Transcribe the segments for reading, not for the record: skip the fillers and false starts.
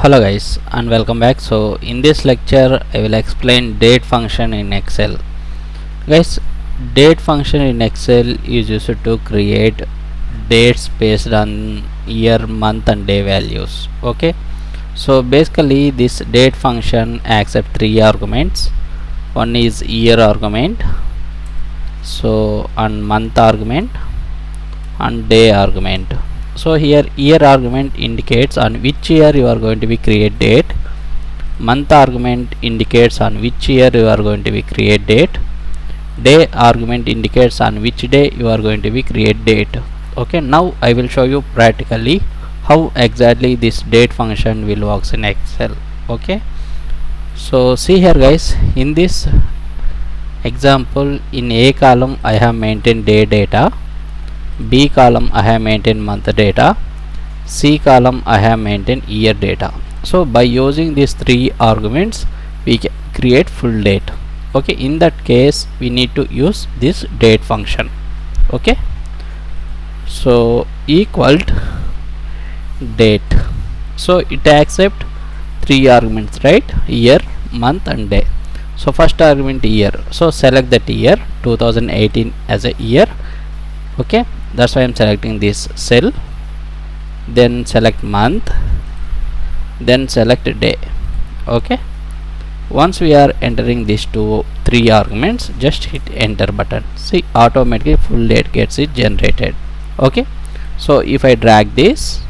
Hello guys and welcome back. So in this lecture I will explain date function in Excel. Guys, date function in Excel is used to create dates based on year, month and day values. Okay, so basically this date function accepts three arguments. One is year argument, so and month argument and day argument. So here year argument indicates on which year you are going to be create date. Month argument indicates on which year you are going to be create date. Day argument indicates on which day you are going to be create date. Okay, now I will show you practically how exactly this date function will works in Excel. Okay, so see here guys, in this example in A column I have maintained day data, B column I have maintained month data, C column I have maintained year data. So by using these three arguments we can create full date. Okay, in that case we need to use this date function. Okay, so equaled date, so it accepts three arguments, right? Year, month and day. So first argument year, so select that year 2018 as a year. Okay, that's why I'm selecting this cell, then select month, then select day. Okay, once we are entering these three arguments, just hit enter button. See, automatically full date gets it generated. Okay, so if I drag this,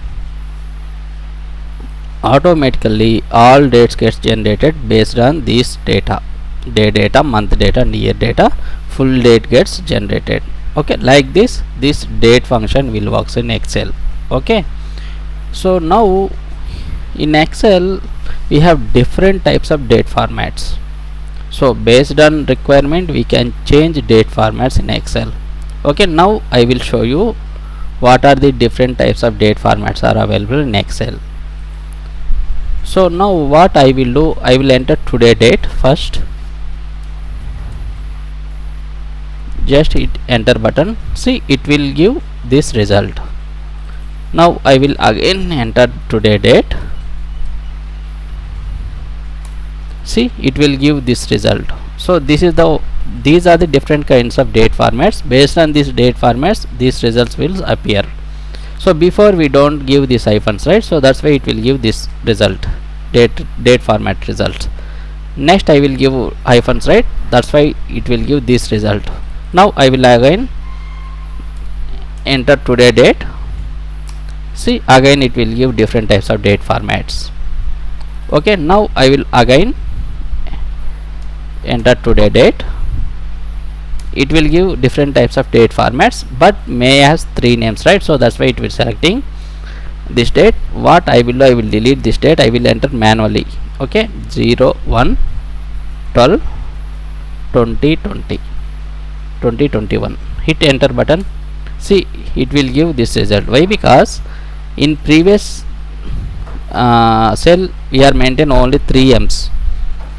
automatically all dates gets generated based on this data: day data, month data and year data. Full date gets generated. Okay, like this date function will works in Excel. Okay, so now in Excel we have different types of date formats. So based on requirement we can change date formats in Excel. Okay, now I will show you what are the different types of date formats are available in Excel. So now what I will do, I will enter today date first. Just hit enter button. See, it will give this result. Now I will again enter today date. See, it will give this result. So these are the different kinds of date formats. Based on these date formats these results will appear. So before we don't give these hyphens, right? So that's why it will give this result, date format result. Next I will give hyphens, right? That's why it will give this result. Now I will again enter today date. See, again it will give different types of date formats. Okay, now I will again enter today date. It will give different types of date formats, but may has three names, right? So that's why it will selecting this date. What I will do, I will delete this date. I will enter manually. Okay, 01/12/2020 hit enter button. See, it will give this result. Why? Because in previous cell we are maintain only 3 M's.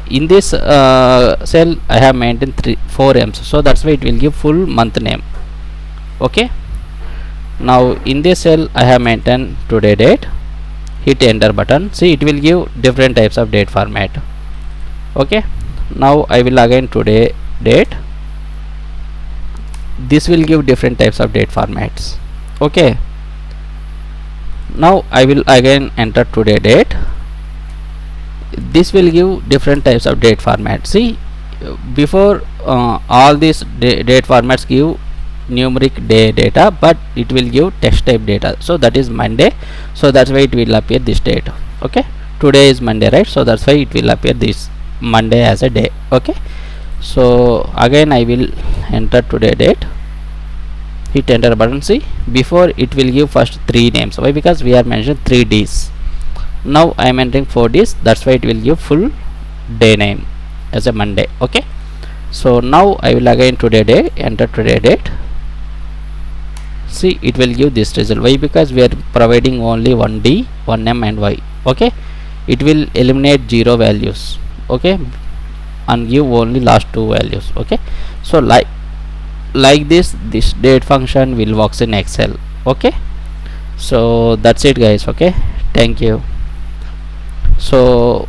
In this cell I have maintained 4 M's, so that's why it will give full month name. Okay, now in this cell I have maintained today date. Hit enter button. See, it will give different types of date format. Okay, now I will again today date. This will give different types of date formats. Okay, now I will again enter today date. This will give different types of date formats. See, before all these date formats give numeric day data, but it will give text type data. So that is Monday, so that's why it will appear this date. Okay, today is Monday, right? So that's why it will appear this Monday as a day. Okay, so again I will enter today date. Hit enter button. See, before it will give first 3 names. Why? Because we are mentioned 3 days. Now I am entering 4 days, that's why it will give full day name as a Monday. Okay, so now I will again today day, enter today date. See, it will give this result. Why? Because we are providing only 1D, 1M and Y. Okay, it will eliminate 0 values. Okay, and give only last 2 values. Okay, so like this date function will works in Excel. Okay, so that's it guys. Okay, thank you. So